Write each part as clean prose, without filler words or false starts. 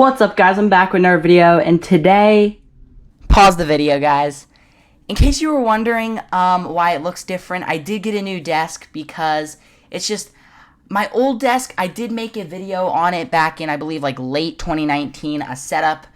What's up, guys? I'm back with another video, and today, pause the video, guys. In case you were wondering why it looks different, I did get a new desk because it's just my old desk. I did make a video on it back in, I believe, like late 2019, a setup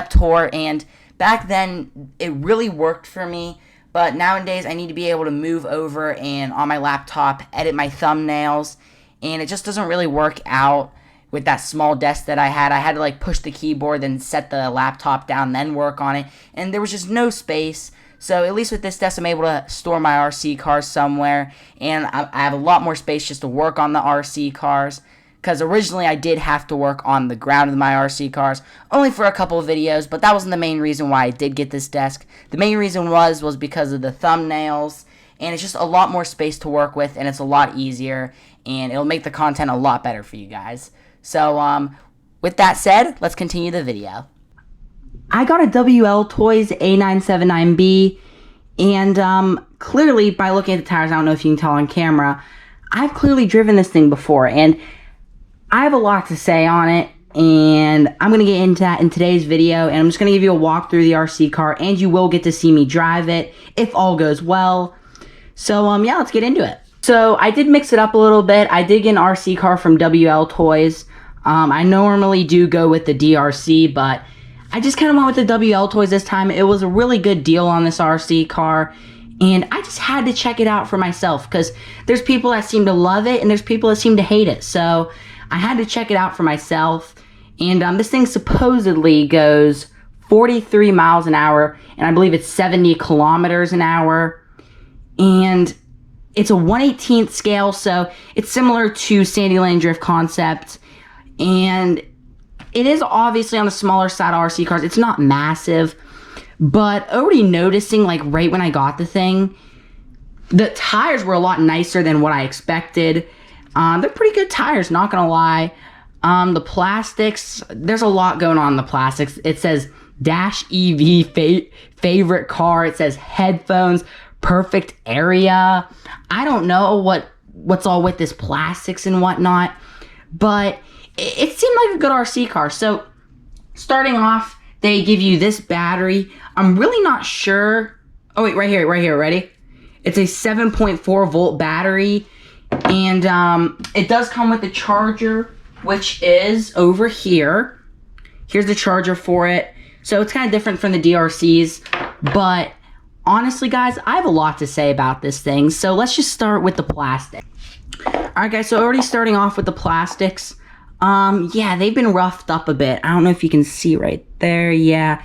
tour, and back then it really worked for me. But nowadays, I need to be able to move over and on my laptop edit my thumbnails, and it just doesn't really work out with that small desk that I had. I had to like push the keyboard, then set the laptop down, then work on it, and there was just no space. So at least with this desk, I'm able to store my RC cars somewhere, and I have a lot more space just to work on the RC cars. Because originally I did have to work on the ground of my RC cars, only for a couple of videos, but that wasn't the main reason why I did get this desk. The main reason was because of the thumbnails, and it's just a lot more space to work with, and it's a lot easier, and it'll make the content a lot better for you guys. So, with that said, let's continue the video. I got a WL Toys A979B, and clearly, by looking at the tires, I don't know if you can tell on camera, I've clearly driven this thing before, and I have a lot to say on it, and I'm going to get into that in today's video, and I'm just going to give you a walk through the RC car, and you will get to see me drive it, if all goes well. So, yeah, let's get into it. So, I did mix it up a little bit. I did get an RC car from WL Toys. I normally do go with the DRC, but I just kind of went with the WL Toys this time. It was a really good deal on this RC car, and I just had to check it out for myself, because there's people that seem to love it, and there's people that seem to hate it. So, I had to check it out for myself, and this thing supposedly goes 43 miles an hour, and I believe it's 70 kilometers an hour, and it's a 1/18th scale, so it's similar to Sandy Lane Drift Concept, and it is obviously on the smaller side of RC cars. It's not massive, but already noticing, like, right when I got the thing, the tires were a lot nicer than what I expected. They're pretty good tires, not gonna lie. The plastics, there's a lot going on in the plastics. It says Dash EV favorite car. It says headphones, perfect area. I don't know what's all with this plastics and whatnot, but it seemed like a good RC car. So starting off, they give you this battery. I'm really not sure. Oh wait, right here, ready? It's a 7.4 volt battery, and it does come with the charger, which is over here. Here's the charger for it. So it's kind of different from the DRCs, but honestly, guys, I have a lot to say about this thing, so let's just start with the plastic. Alright, guys, so already starting off with the plastics. Yeah, they've been roughed up a bit. I don't know if you can see right there. Yeah.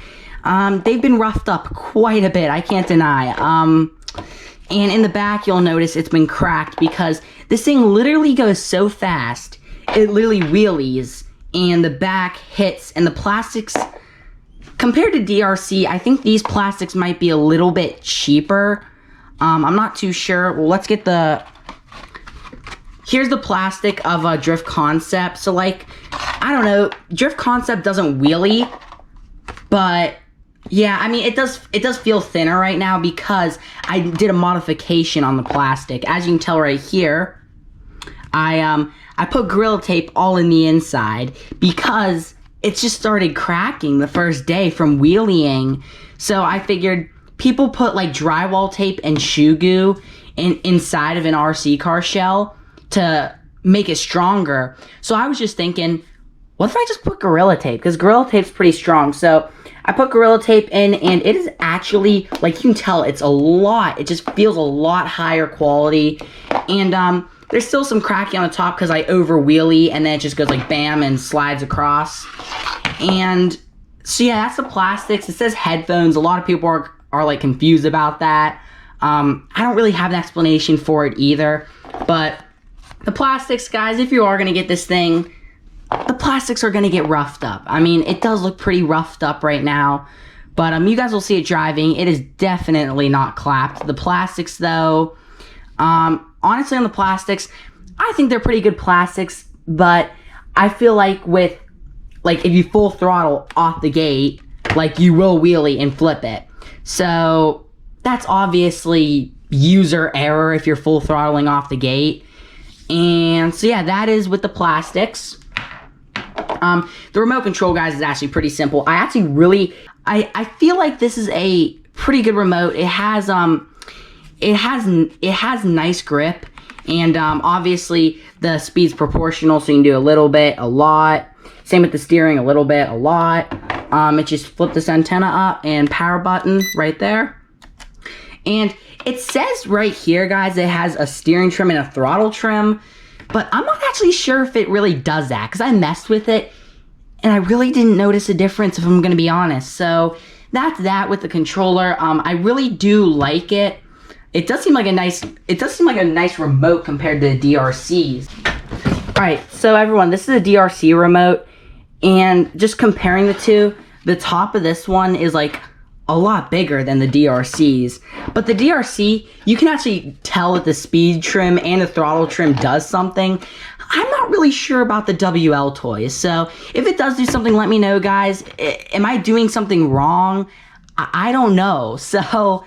They've been roughed up quite a bit, I can't deny. And in the back, you'll notice it's been cracked because this thing literally goes so fast. It literally wheelies, and the back hits, and the plastics, compared to DRC, I think these plastics might be a little bit cheaper. I'm not too sure. Well, let's get here's the plastic of a Drift Concept. So, like, I don't know, Drift Concept doesn't wheelie, but yeah, I mean, it does feel thinner right now because I did a modification on the plastic. As you can tell right here, I put Gorilla Tape all in the inside because it just started cracking the first day from wheeling. So I figured people put like drywall tape and shoe goo inside of an RC car shell to make it stronger. So I was just thinking, what if I just put Gorilla Tape? Because Gorilla Tape's pretty strong. So I put Gorilla Tape in, and it is actually, like, you can tell, it's a lot. It just feels a lot higher quality. And there's still some cracking on the top because I over wheelie, and then it just goes like bam and slides across. And so yeah, that's the plastics. It says headphones. A lot of people are like confused about that. I don't really have an explanation for it either. But the plastics, guys, if you are going to get this thing, the plastics are going to get roughed up. I mean, it does look pretty roughed up right now, but you guys will see it driving. It is definitely not clapped. The plastics, though, honestly, on the plastics, I think they're pretty good plastics, but I feel like if you full throttle off the gate, like, you will wheelie and flip it. So that's obviously user error if you're full throttling off the gate. And so yeah, that is with the plastics. The remote control, guys, is actually pretty simple. I actually really, I feel like this is a pretty good remote. It has nice grip, and obviously the speed's proportional, so you can do a little bit, a lot. Same with the steering, a little bit, a lot. It just flip this antenna up and power button right there. And it says right here, guys, it has a steering trim and a throttle trim, but I'm not actually sure if it really does that, because I messed with it and I really didn't notice a difference, if I'm gonna be honest. So that's that with the controller. I really do like it. It does seem like a nice remote compared to the DRCs. Alright, so everyone, this is a DRC remote, and just comparing the two, the top of this one is like a lot bigger than the DRCs. But the DRC, you can actually tell that the speed trim and the throttle trim does something. I'm not really sure about the WL toys, so if it does do something, let me know, guys. Am I doing something wrong? I don't know. So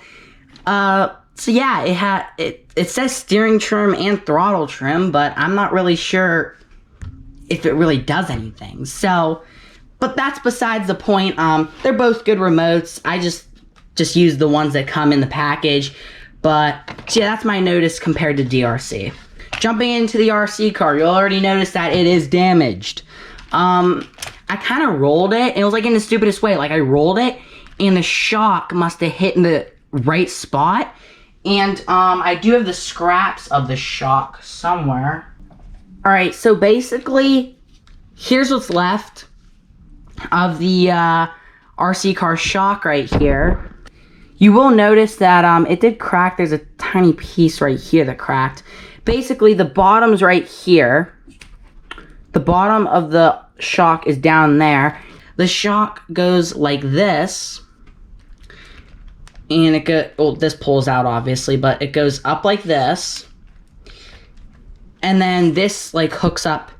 yeah, it says steering trim and throttle trim, but I'm not really sure if it really does anything. So, but that's besides the point. They're both good remotes. I just use the ones that come in the package. But so yeah, that's my notice compared to DRC. Jumping into the RC car, you'll already notice that it is damaged. I kind of rolled it, and it was like in the stupidest way. Like I rolled it, and the shock must have hit in the right spot. And I do have the scraps of the shock somewhere. Alright, so basically, here's what's left of the RC car shock right here. You will notice that it did crack. There's a tiny piece right here that cracked. Basically, the bottom's right here. The bottom of the shock is down there. The shock goes like this. And this pulls out, obviously, but it goes up like this. And then this, like, hooks up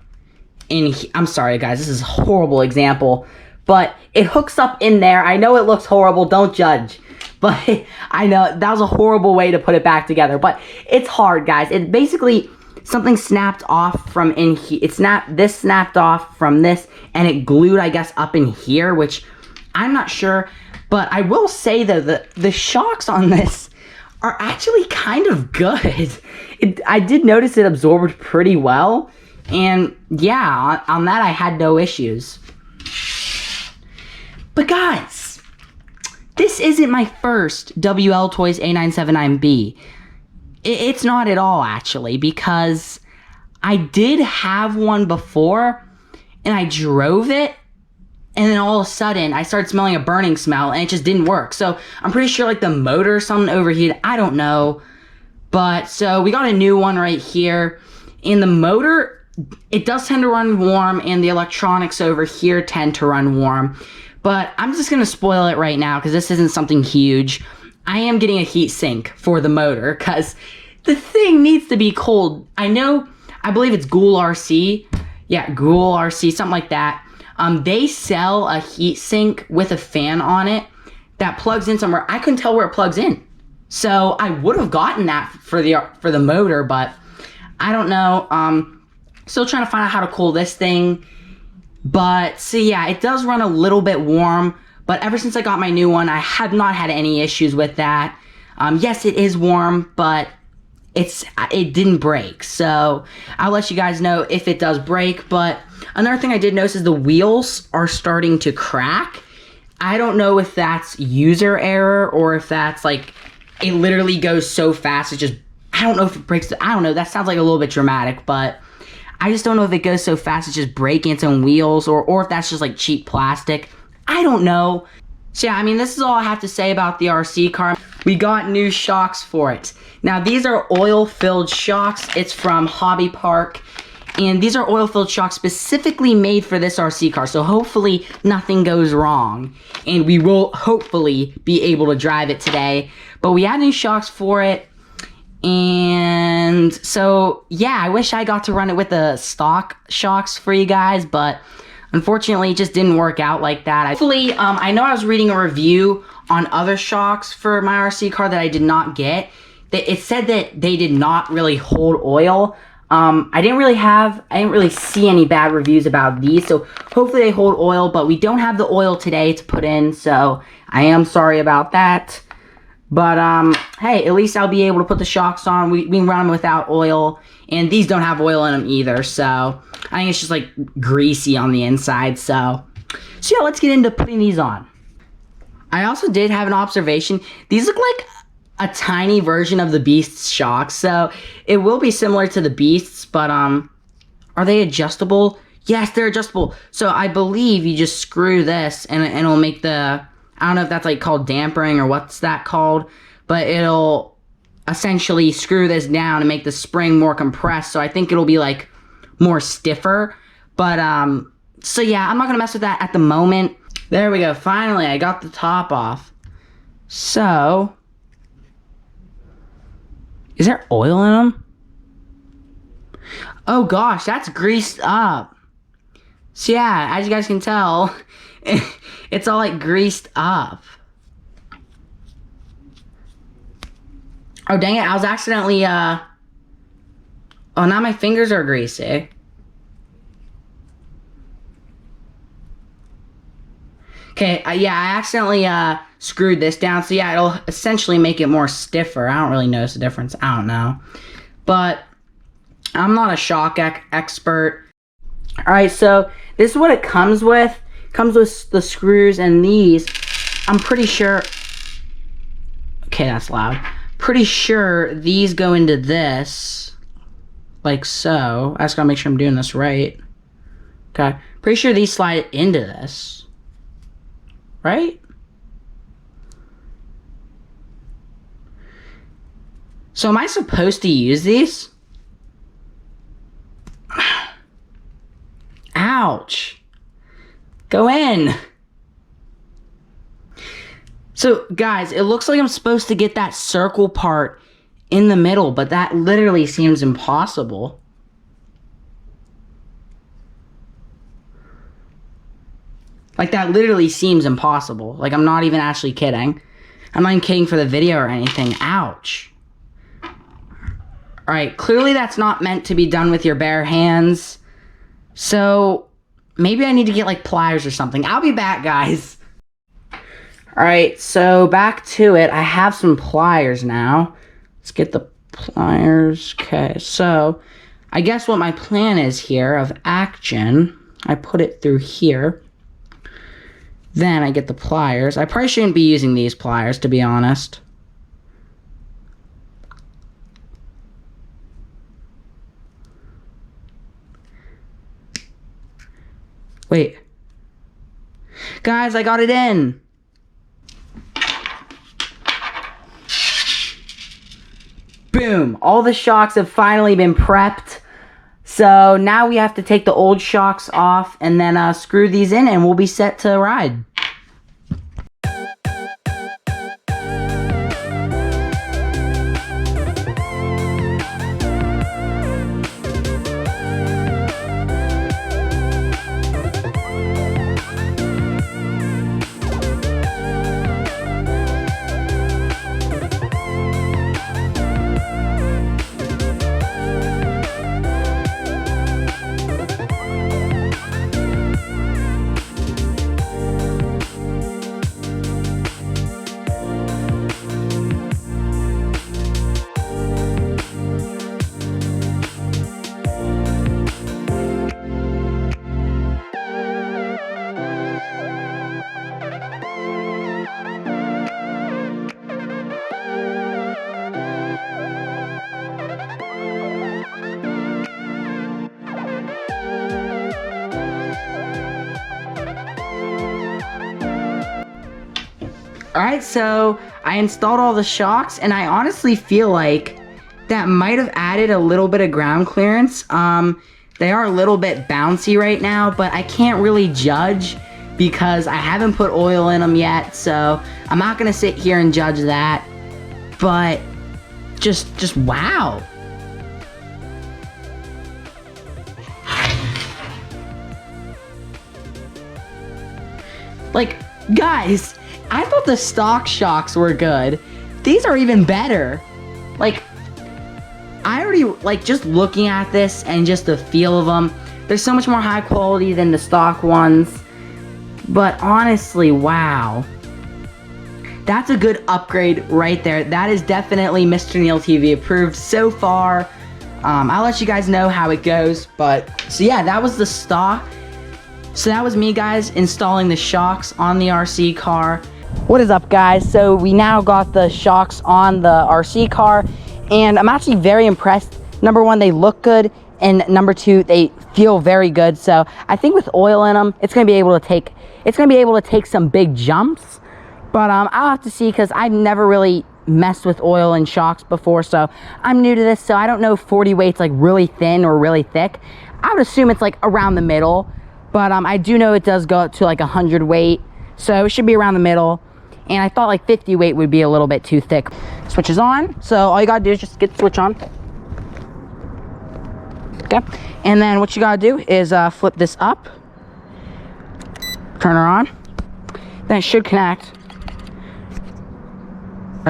in, I'm sorry, guys, this is a horrible example, but it hooks up in there. I know it looks horrible, don't judge. But I know that was a horrible way to put it back together, but it's hard, guys. It basically, something snapped off from in here. This snapped off from this, and it glued, I guess, up in here, which I'm not sure. But I will say, though, the shocks on this are actually kind of good. I did notice it absorbed pretty well. And yeah, on that I had no issues. But guys, this isn't my first WL Toys A979B. It's not at all, actually, because I did have one before, and I drove it, and then all of a sudden, I started smelling a burning smell, and it just didn't work. So, I'm pretty sure, like, the motor or something overheated. I don't know. But, so, we got a new one right here. And the motor, it does tend to run warm, and the electronics over here tend to run warm. But, I'm just going to spoil it right now, because this isn't something huge. I am getting a heat sink for the motor, because the thing needs to be cold. I believe it's Ghoul RC. Yeah, Ghoul RC, something like that. They sell a heat sink with a fan on it that plugs in somewhere. I couldn't tell where it plugs in. So I would have gotten that for the motor, but I don't know. Still trying to find out how to cool this thing. But so yeah, it does run a little bit warm, but ever since I got my new one, I have not had any issues with that. Yes, it is warm, but it didn't break. So I'll let you guys know if it does break. But another thing I did notice is the wheels are starting to crack. I don't know if that's user error or if that's like, it literally goes so fast, it just, I don't know if it breaks, I don't know, that sounds like a little bit dramatic, but I just don't know if it goes so fast it's just breaking its own wheels, or if that's just like cheap plastic. I don't know. So yeah, I mean, this is all I have to say about the RC car. We got new shocks for it. Now, these are oil-filled shocks. It's from Hobby Park. And these are oil-filled shocks specifically made for this RC car. So hopefully nothing goes wrong. And we will hopefully be able to drive it today. But we had new shocks for it. And so, yeah, I wish I got to run it with the stock shocks for you guys. But unfortunately, it just didn't work out like that. Hopefully, I know I was reading a review on other shocks for my RC car that I did not get. It said that they did not really hold oil. I didn't really see any bad reviews about these, so hopefully they hold oil, but we don't have the oil today to put in, so I am sorry about that. But, hey, at least I'll be able to put the shocks on. We can run them without oil, and these don't have oil in them either, so I think it's just, like, greasy on the inside, so yeah, let's get into putting these on. I also did have an observation. These look like a tiny version of the Beast's shocks, so it will be similar to the Beast's, but are they adjustable? Yes, they're adjustable. So I believe you just screw this and it'll make the, I don't know if that's like called dampering or what's that called, but it'll essentially screw this down and make the spring more compressed, so I think it'll be like more stiffer. But so yeah, I'm not gonna mess with that at the moment. There we go, finally I got the top off. So is there oil in them? Oh gosh, that's greased up. So yeah, as you guys can tell, it's all like greased up. Oh dang it, I was accidentally, oh now my fingers are greasy. Okay, yeah, I accidentally, screwed this down, so yeah, it'll essentially make it more stiffer. I don't really notice a difference, I don't know. But I'm not a shock expert. Alright, so this is what it comes with. It comes with the screws and these. I'm pretty sure, okay, that's loud. Pretty sure these go into this, like so. I just gotta make sure I'm doing this right. Okay, pretty sure these slide into this, right? So am I supposed to use these? Ouch. Go in. So guys, it looks like I'm supposed to get that circle part in the middle, but that literally seems impossible. Like that literally seems impossible. Like I'm not even actually kidding. I'm not even kidding for the video or anything. Ouch. Alright, clearly that's not meant to be done with your bare hands. So, maybe I need to get like pliers or something. I'll be back, guys. Alright, so back to it. I have some pliers now. Let's get the pliers. Okay, so I guess what my plan is here of action, I put it through here. Then I get the pliers. I probably shouldn't be using these pliers, to be honest. Wait. Guys, I got it in. Boom. All the shocks have finally been prepped. So now we have to take the old shocks off and then screw these in and we'll be set to ride. Alright, so I installed all the shocks, and I honestly feel like that might have added a little bit of ground clearance. They are a little bit bouncy right now, but I can't really judge because I haven't put oil in them yet, so I'm not gonna sit here and judge that. But just wow. Like, guys, I thought the stock shocks were good. These are even better. Like, I already, like, just looking at this and just the feel of them, they're so much more high quality than the stock ones. But honestly, wow. That's a good upgrade right there. That is definitely Mr. Neil TV approved so far. I'll let you guys know how it goes. But, so yeah, that was the stock. So that was me, guys, installing the shocks on the RC car. What is up, guys? So we now got the shocks on the RC car, and I'm actually very impressed. Number one, they look good, and number two, they feel very good. So I think with oil in them, it's gonna be able to take some big jumps. But I'll have to see, because I've never really messed with oil and shocks before, so I'm new to this. So I don't know if 40 weight's like really thin or really thick. I would assume it's like around the middle, but I do know it does go up to like 100 weight, so it should be around the middle. And I thought like 50 weight would be a little bit too thick. Switch is on, so all you gotta do is just get the switch on. Okay, and then what you gotta do is flip this up, turn her on, then it should connect.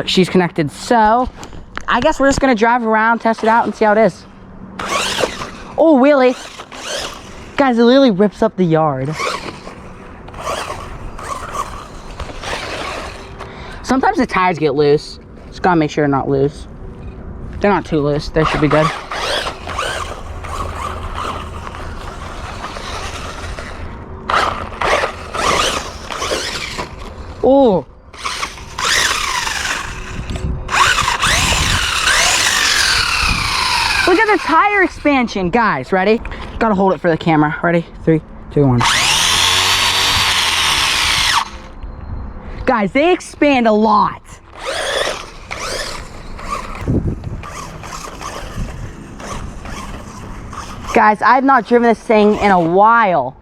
She's connected, so I guess we're just gonna drive around, test it out, and see how it is. Oh, wheelie. Guys, it literally rips up the yard. Sometimes the tires get loose. Just gotta make sure they're not loose. They're not too loose. They should be good. Oh. Look at the tire expansion, guys. Ready? Gotta hold it for the camera. Ready? 3, 2, 1. Guys, they expand a lot. Guys, I've not driven this thing in a while.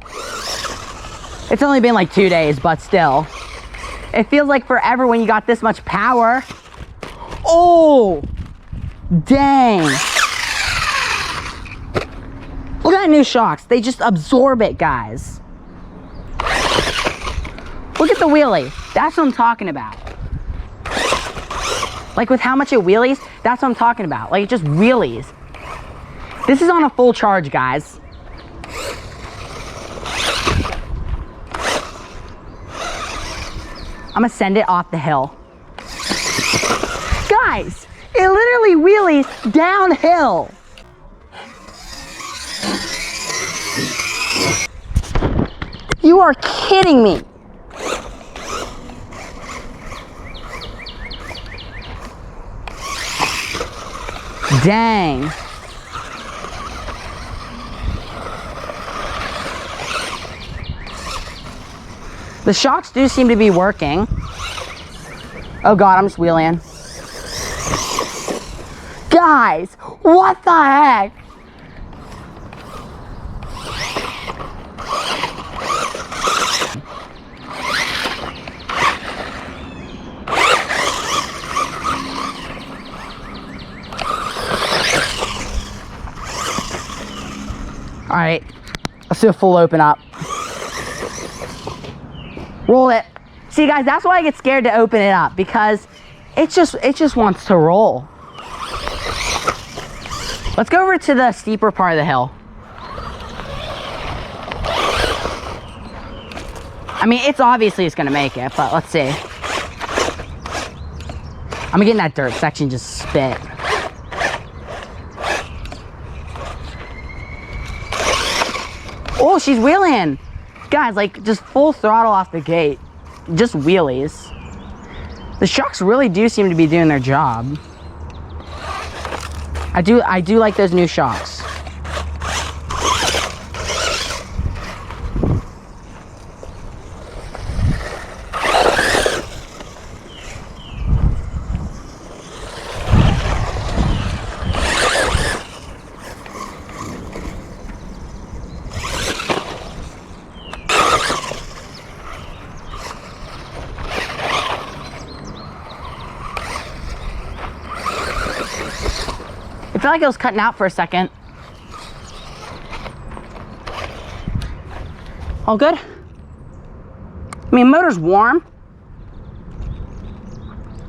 It's only been like 2 days, but still. It feels like forever when you got this much power. Oh, dang. Look at that new shocks. They just absorb it, guys. Look at the wheelie. That's what I'm talking about. Like with how much it wheelies, that's what I'm talking about. Like it just wheelies. This is on a full charge, guys. I'm gonna send it off the hill. Guys, it literally wheelies downhill. You are kidding me. Dang. The shocks do seem to be working. Oh God, I'm just wheeling. Guys, what the heck? All right, let's do a full open up. Roll it. See, guys, that's why I get scared to open it up, because it just wants to roll. Let's go over to the steeper part of the hill. I mean, it's gonna make it, but let's see. I'm gonna get in that dirt section, just spit. Oh, she's wheeling. Guys, like just full throttle off the gate. Just wheelies. The shocks really do seem to be doing their job. I do like those new shocks. It felt like it was cutting out for a second. All good? I mean, motor's warm.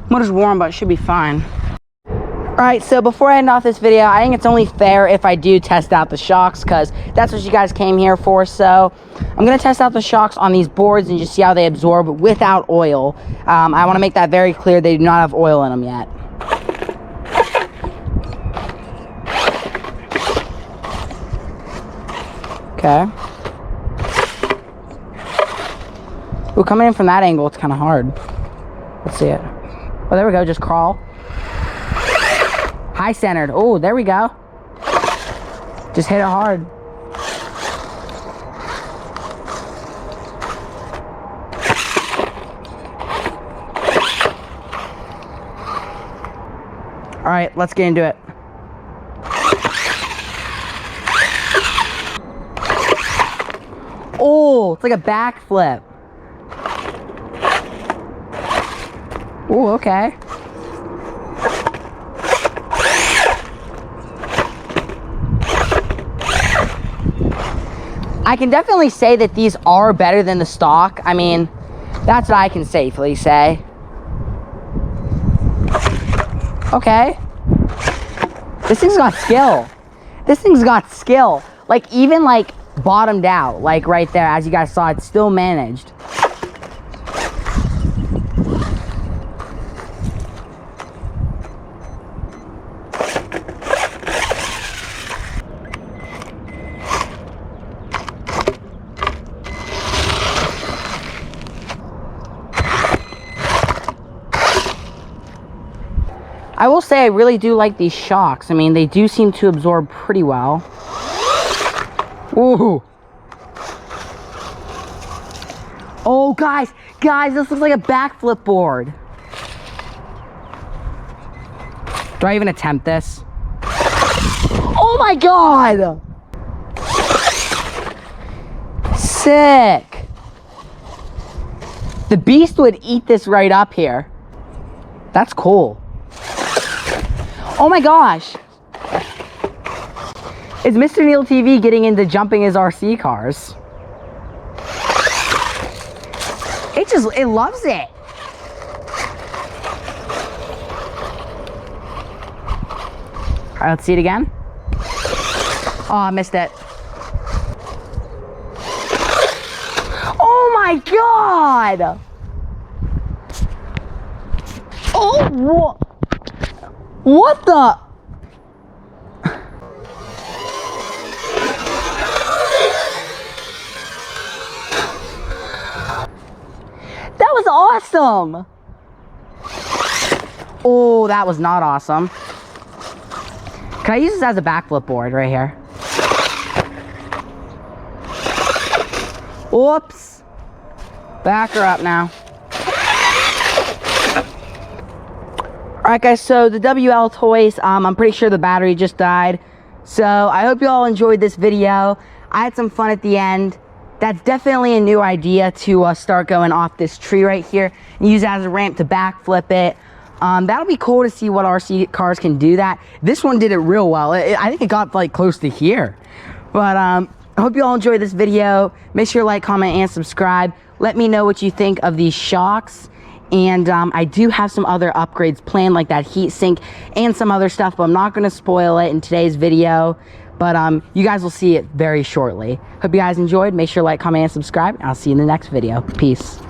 Motor's warm, but it should be fine. Alright, so before I end off this video, I think it's only fair if I do test out the shocks, because that's what you guys came here for. So I'm going to test out the shocks on these boards and just see how they absorb without oil. I want to make that very clear. They do not have oil in them yet. Okay. Ooh, coming in from that angle, it's kind of hard. Let's see it. Oh, there we go. Just crawl. High centered. Oh, there we go. Just hit it hard. All right, let's get into it. Oh, it's like a backflip. Oh, okay. I can definitely say that these are better than the stock. I mean, that's what I can safely say. Okay. This thing's got skill. This thing's got skill. Like, even like bottomed out, like right there, as you guys saw, it's still managed. I will say I really do like these shocks. I mean, they do seem to absorb pretty well. Ooh. Oh, guys, this looks like a backflip board. Do I even attempt this? Oh my God! Sick. The beast would eat this right up here. That's cool. Oh my gosh. Is Mr. Neil TV getting into jumping his RC cars? It loves it. All right, let's see it again. Oh, I missed it. Oh my God. Oh, what? What the? That was awesome. Oh, that was not awesome. Can I use this as a backflip board right here? Whoops. Back her up now. Alright guys, so the WL Toys, I'm pretty sure the battery just died. So I hope you all enjoyed this video. I had some fun at the end. That's definitely a new idea to start going off this tree right here and use it as a ramp to backflip it. That'll be cool to see what RC cars can do that. This one did it real well. I think it got like close to here. But I hope you all enjoyed this video. Make sure to like, comment, and subscribe. Let me know what you think of these shocks. And I do have some other upgrades planned, like that heat sink and some other stuff, but I'm not going to spoil it in today's video. But you guys will see it very shortly. Hope you guys enjoyed. Make sure to like, comment, and subscribe. I'll see you in the next video. Peace.